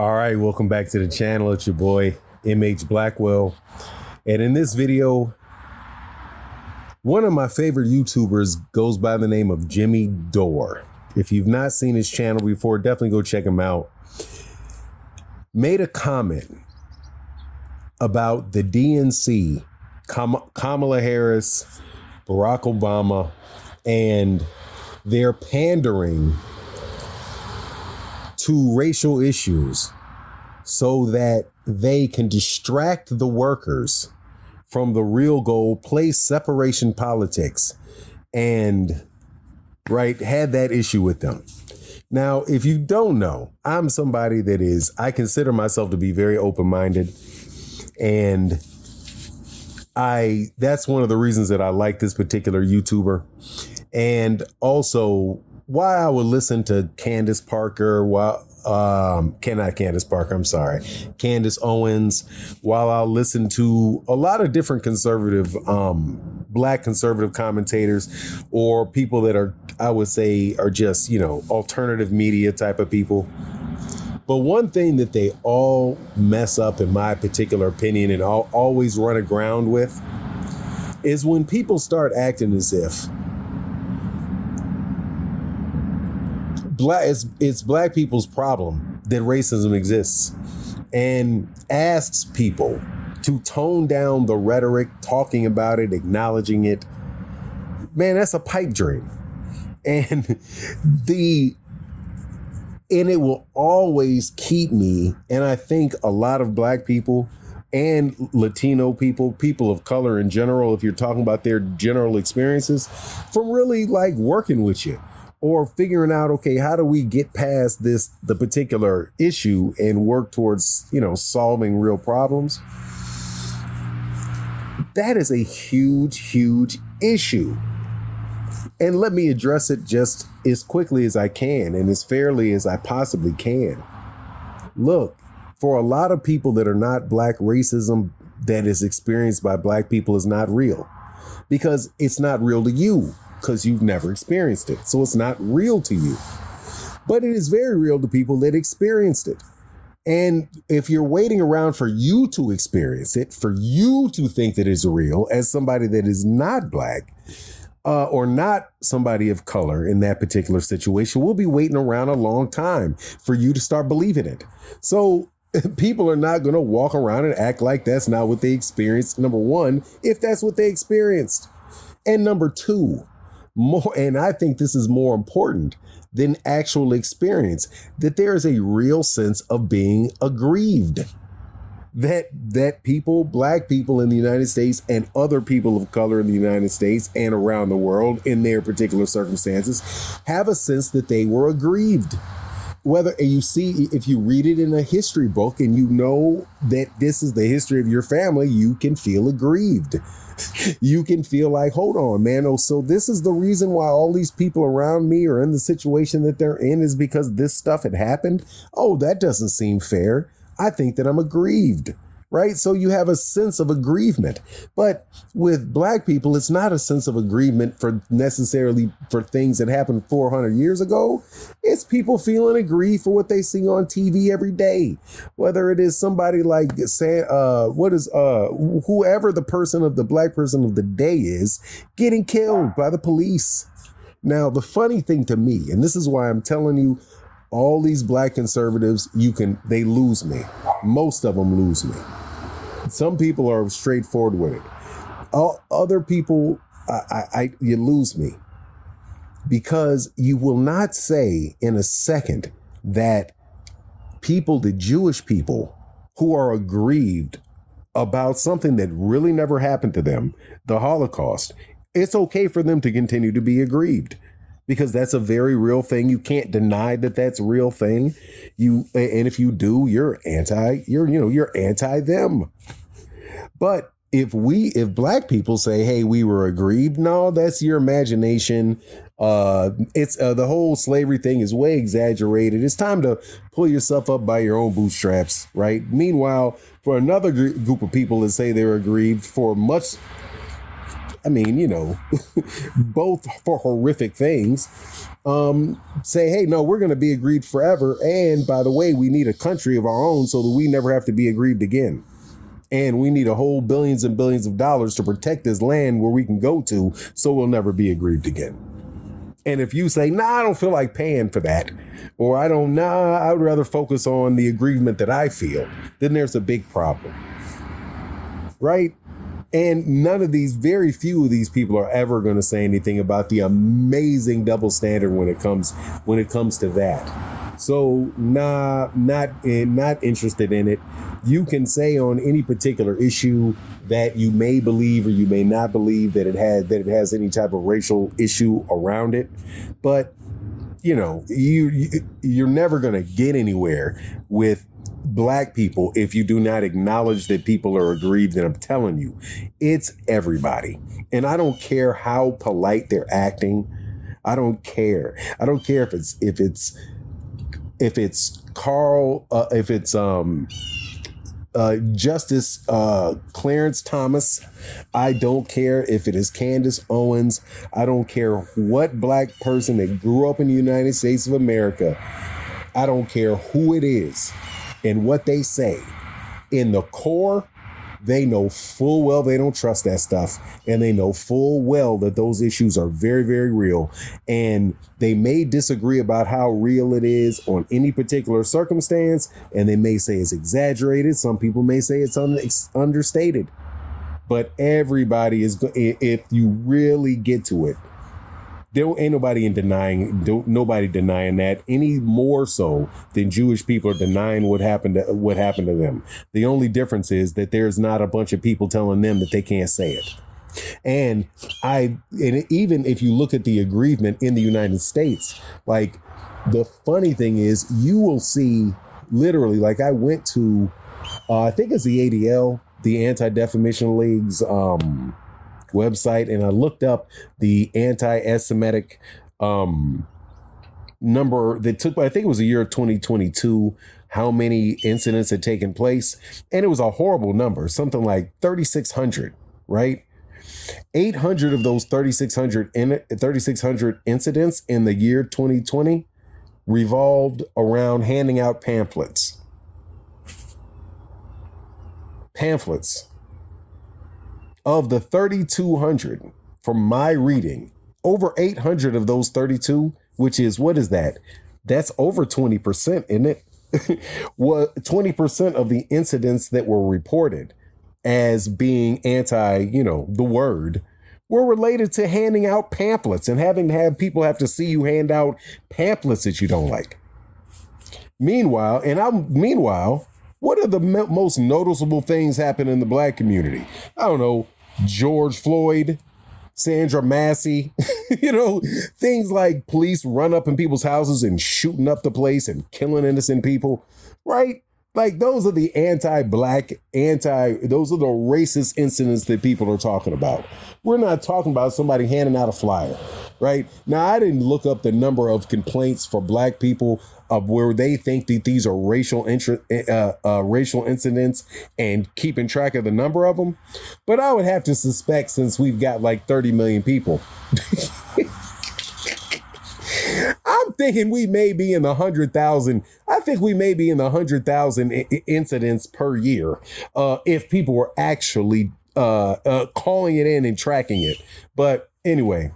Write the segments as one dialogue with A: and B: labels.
A: All right, welcome back to the channel. It's your boy, MH Blackwell. And in this video, one of my favorite YouTubers goes by the name of Jimmy Dore. If you've not seen his channel before, definitely go check him out. Made a comment about the DNC, Kamala Harris, Barack Obama, and their pandering to racial issues so that they can distract the workers from the real goal, play separation politics, and had that issue with them. Now, if you don't know, I'm somebody I consider myself to be very open-minded, and that's one of the reasons that I like this particular YouTuber. And also why I would listen to Candace Parker, Candace Owens, while I'll listen to a lot of different conservative, black conservative commentators, or people that I would say are just, alternative media type of people. But one thing that they all mess up, in my particular opinion, and I'll always run aground with, is when people start acting as if it's black people's problem that racism exists, and asks people to tone down the rhetoric, talking about it, acknowledging it. Man, that's a pipe dream. And it will always keep me, and I think a lot of black people and Latino people of color in general, if you're talking about their general experiences, from really working with you or figuring out, okay, how do we get past the particular issue and work towards, solving real problems? That is a huge, huge issue. And let me address it just as quickly as I can and as fairly as I possibly can. Look, for a lot of people that are not black, racism that is experienced by black people is not real, because it's not real to you, because you've never experienced it. So it's not real to you. But it is very real to people that experienced it. And if you're waiting around for you to experience it, for you to think that it's real as somebody that is not black, or not somebody of color in that particular situation, we'll be waiting around a long time for you to start believing it. So people are not going to walk around and act like that's not what they experienced. Number one, if that's what they experienced. And number two, and I think this is more important than actual experience, that there is a real sense of being aggrieved. That people, black people in the United States and other people of color in the United States and around the world in their particular circumstances have a sense that they were aggrieved. Whether if you read it in a history book and you know that this is the history of your family, you can feel aggrieved. You can feel like, hold on, man. Oh, so this is the reason why all these people around me are in the situation that they're in, is because this stuff had happened. Oh, that doesn't seem fair. I think that I'm aggrieved, right? So you have a sense of aggrievement. But with black people, it's not a sense of aggrievement necessarily for things that happened 400 years ago. It's people feeling aggrieved for what they see on TV every day. Whether it is somebody like whoever the black person of the day is, getting killed by the police. Now, the funny thing to me, and this is why I'm telling you, all these black conservatives, they lose me. Most of them lose me. Some people are straightforward with it. Other people, you lose me, because you will not say in a second that the Jewish people who are aggrieved about something that really never happened to them, the Holocaust, it's okay for them to continue to be aggrieved. Because that's a very real thing. You can't deny that that's a real thing. And if you do, you're anti them. But if black people say, hey, we were aggrieved, no, that's your imagination. It's the whole slavery thing is way exaggerated. It's time to pull yourself up by your own bootstraps, right? Meanwhile, for another group of people that say they're aggrieved for much I mean, both for horrific things, say, hey, no, we're going to be aggrieved forever. And by the way, we need a country of our own so that we never have to be aggrieved again. And we need a whole billions and billions of dollars to protect this land where we can go to so we'll never be aggrieved again. And if you say, I don't feel like paying for that, or I would rather focus on the aggrievement that I feel, then there's a big problem. Right? And very few of these people are ever going to say anything about the amazing double standard when it comes to that. So not interested in it. You can say on any particular issue that you may believe or you may not believe that it has any type of racial issue around it, but you're never going to get anywhere with Black people if you do not acknowledge that people are aggrieved. And I'm telling you, it's everybody. And I don't care how polite they're acting. I don't care. I don't care if it's Justice Clarence Thomas. I don't care if it is Candace Owens. I don't care what Black person that grew up in the United States of America. I don't care who it is and what they say. In the core, they know full well they don't trust that stuff. And they know full well that those issues are very, very real. And they may disagree about how real it is on any particular circumstance. And they may say it's exaggerated. Some people may say it's understated. But everybody is, if you really get to it, there ain't nobody denying that any more so than Jewish people are denying what happened to them. The only difference is that there's not a bunch of people telling them that they can't say it. And even if you look at the aggrievement in the United States, like the funny thing is you will see literally, like I went to, I think it's the ADL, the Anti-Defamation League's, website, and I looked up the anti-Semitic number that took, I think it was the year 2022, how many incidents had taken place, and it was a horrible number, something like 3,600, right? 800 of those 3,600 incidents in the year 2020 revolved around handing out pamphlets. Of the 3,200, from my reading, over 800 of those 32, which is, what is that? That's over 20%, isn't it? 20% of the incidents that were reported as being anti, the word, were related to handing out pamphlets and having to have people have to see you hand out pamphlets that you don't like. Meanwhile, what are the most noticeable things happen in the Black community? I don't know, George Floyd, Sandra Massey, things like police run up in people's houses and shooting up the place and killing innocent people, right? Like those are the those are the racist incidents that people are talking about. We're not talking about somebody handing out a flyer, right? Now, I didn't look up the number of complaints for Black people of where they think that these are racial incidents and keeping track of the number of them. But I would have to suspect, since we've got like 30 million people, I'm thinking we may be in the 100,000. I think we may be in the 100,000 incidents per year if people were actually calling it in and tracking it. But anyway,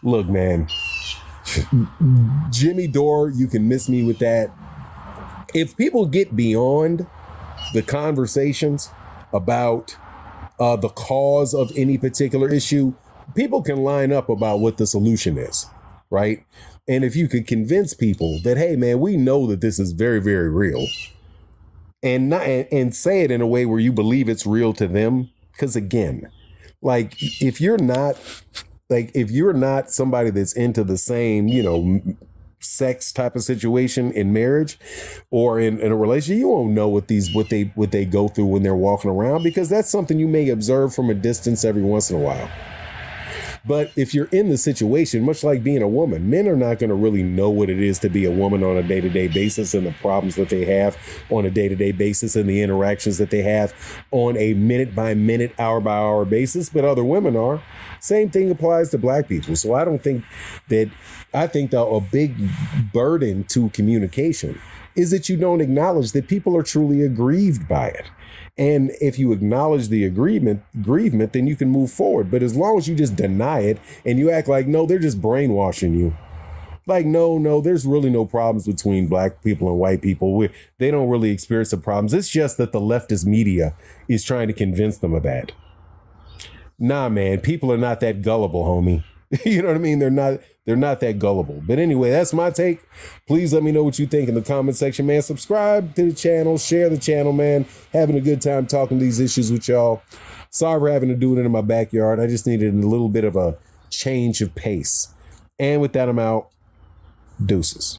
A: look, man, Jimmy Dore, you can miss me with that. If people get beyond the conversations about the cause of any particular issue, people can line up about what the solution is, right? And if you could convince people that, hey, man, we know that this is very, very real, and say it in a way where you believe it's real to them. Because again, like if you're not somebody that's into the same, sex type of situation in marriage or in a relationship, you won't know what they go through when they're walking around, because that's something you may observe from a distance every once in a while. But if you're in the situation, much like being a woman, men are not going to really know what it is to be a woman on a day-to-day basis and the problems that they have on a day-to-day basis and the interactions that they have on a minute-by-minute, hour-by-hour basis, but other women are. Same thing applies to black people. So I think that a big burden to communication is that you don't acknowledge that people are truly aggrieved by it. And if you acknowledge the grievement, then you can move forward. But as long as you just deny it and you act like, no, they're just brainwashing you. Like, no, there's really no problems between black people and white people. They don't really experience the problems. It's just that the leftist media is trying to convince them of that. Nah, man, people are not that gullible, homie. You know what I mean? They're not that gullible. But anyway, that's my take. Please let me know what you think in the comment section, man. Subscribe to the channel, share the channel, man. Having a good time talking these issues with y'all. Sorry for having to do it in my backyard. I just needed a little bit of a change of pace. And with that, I'm out. Deuces.